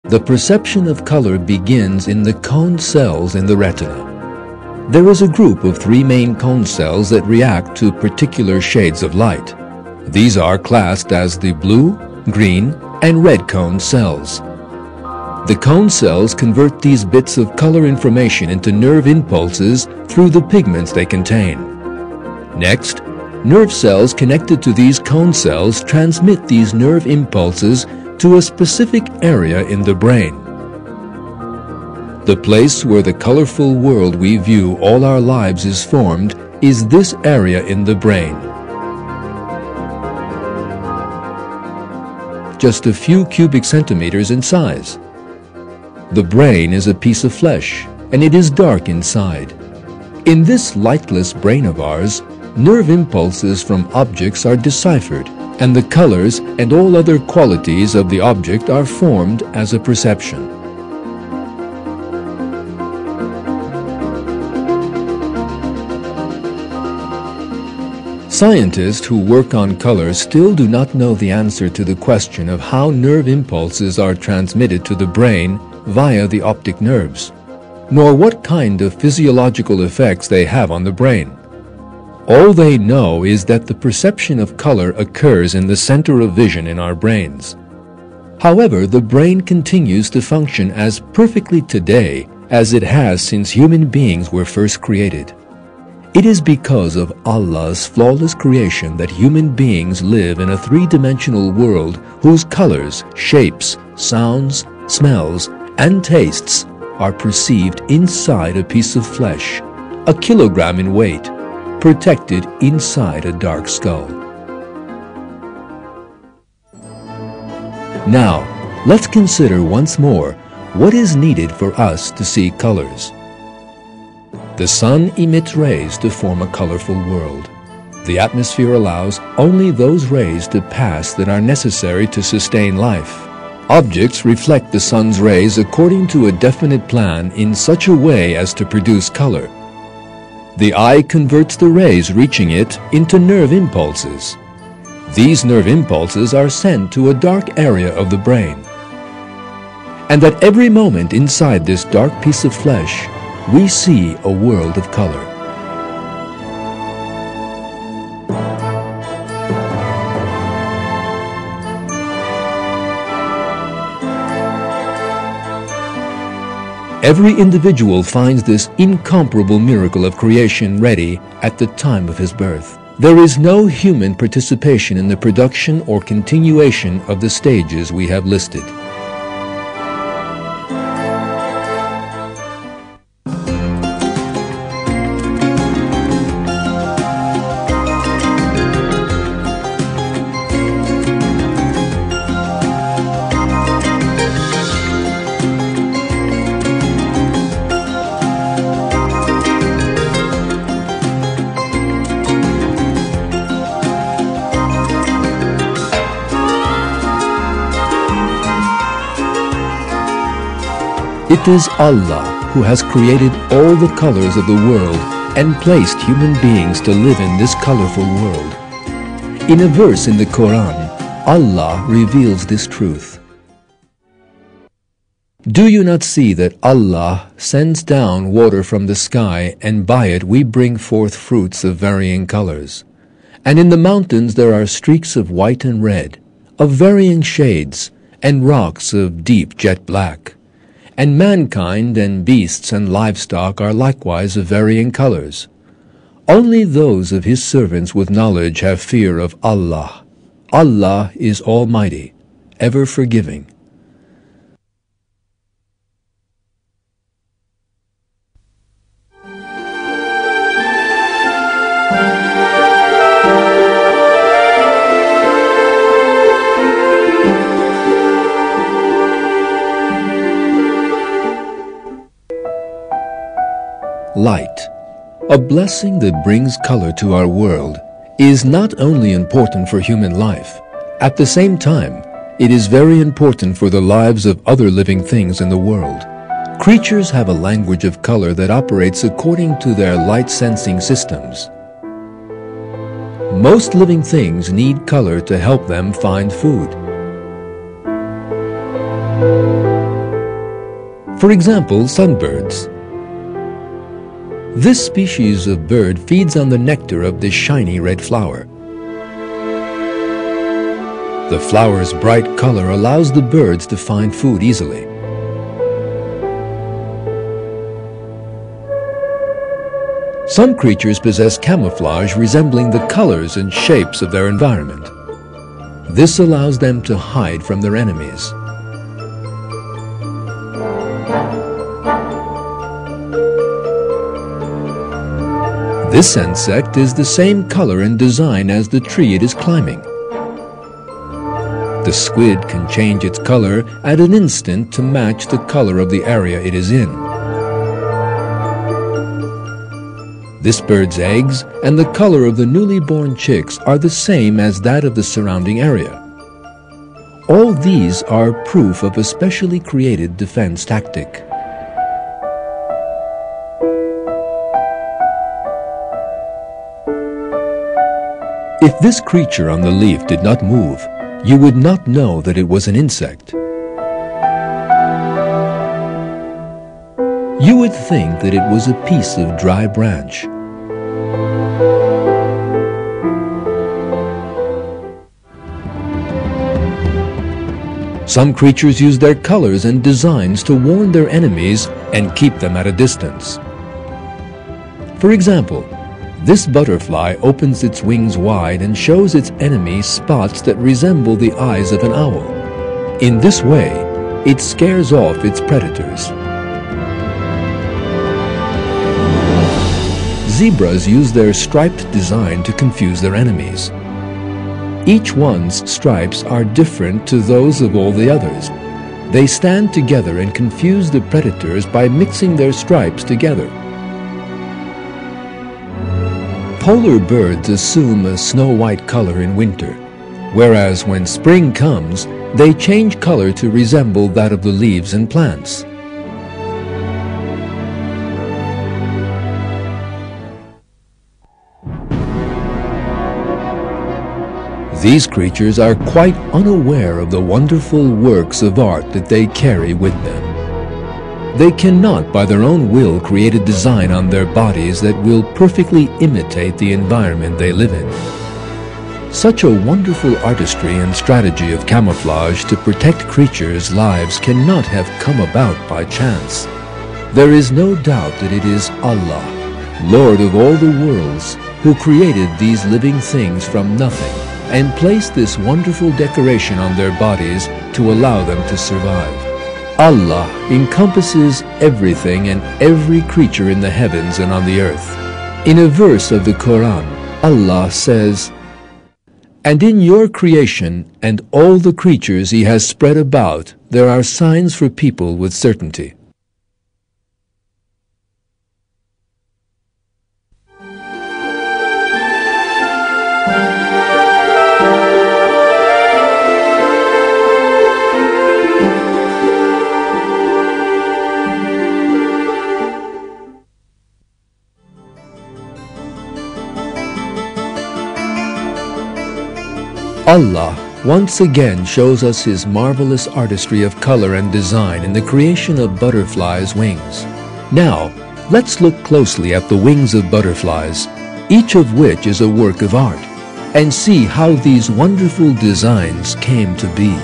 The perception of color begins in the cone cells in the retina. There is a group of three main cone cells that react to particular shades of light. These are classed as the blue, green, and red cone cells. The cone cells convert these bits of color information into nerve impulses through the pigments they contain. Next, nerve cells connected to these cone cells transmit these nerve impulses to a specific area in the brain. The place where the colorful world we view all our lives is formed is this area in the brain. Just a few cubic centimeters in size. The brain is a piece of flesh, and it is dark inside. In this lightless brain of ours, nerve impulses from objects are deciphered, and the colors and all other qualities of the object are formed as a perception. Scientists who work on color still do not know the answer to the question of how nerve impulses are transmitted to the brain via the optic nerves, nor what kind of physiological effects they have on the brain. All they know is that the perception of color occurs in the center of vision in our brains. However, the brain continues to function as perfectly today as it has since human beings were first created. It is because of Allah's flawless creation that human beings live in a three-dimensional world whose colors, shapes, sounds, smells, and tastes are perceived inside a piece of flesh, a kilogram in weight, protected inside a dark skull. Now, let's consider once more what is needed for us to see colors. The sun emits rays to form a colorful world. The atmosphere allows only those rays to pass that are necessary to sustain life. Objects reflect the sun's rays according to a definite plan in such a way as to produce color. The eye converts the rays reaching it into nerve impulses. These nerve impulses are sent to a dark area of the brain. And at every moment inside this dark piece of flesh, we see a world of color. Every individual finds this incomparable miracle of creation ready at the time of his birth. There is no human participation in the production or continuation of the stages we have listed. It is Allah who has created all the colors of the world and placed human beings to live in this colorful world. In a verse in the Quran, Allah reveals this truth. Do you not see that Allah sends down water from the sky, and by it we bring forth fruits of varying colors? And in the mountains there are streaks of white and red, of varying shades, and rocks of deep jet black. And mankind and beasts and livestock are likewise of varying colors. Only those of His servants with knowledge have fear of Allah. Allah is Almighty, ever forgiving. Light, a blessing that brings color to our world, is not only important for human life. At the same time, it is very important for the lives of other living things in the world. Creatures have a language of color that operates according to their light-sensing systems. Most living things need color to help them find food. For example, sunbirds. This species of bird feeds on the nectar of this shiny red flower. The flower's bright color allows the birds to find food easily. Some creatures possess camouflage resembling the colors and shapes of their environment. This allows them to hide from their enemies. This insect is the same color and design as the tree it is climbing. The squid can change its color at an instant to match the color of the area it is in. This bird's eggs and the color of the newly born chicks are the same as that of the surrounding area. All these are proof of a specially created defense tactic. If this creature on the leaf did not move, you would not know that it was an insect. You would think that it was a piece of dry branch. Some creatures use their colors and designs to warn their enemies and keep them at a distance. For example, this butterfly opens its wings wide and shows its enemy spots that resemble the eyes of an owl. In this way, it scares off its predators. Zebras use their striped design to confuse their enemies. Each one's stripes are different to those of all the others. They stand together and confuse the predators by mixing their stripes together. Polar birds assume a snow-white color in winter, whereas when spring comes, they change color to resemble that of the leaves and plants. These creatures are quite unaware of the wonderful works of art that they carry with them. They cannot by their own will create a design on their bodies that will perfectly imitate the environment they live in. Such a wonderful artistry and strategy of camouflage to protect creatures' lives cannot have come about by chance. There is no doubt that it is Allah, Lord of all the worlds, who created these living things from nothing and placed this wonderful decoration on their bodies to allow them to survive. Allah encompasses everything and every creature in the heavens and on the earth. In a verse of the Quran, Allah says, "And in your creation and all the creatures He has spread about, there are signs for people with certainty." Allah once again shows us His marvelous artistry of color and design in the creation of butterflies' wings. Now, let's look closely at the wings of butterflies, each of which is a work of art, and see how these wonderful designs came to be.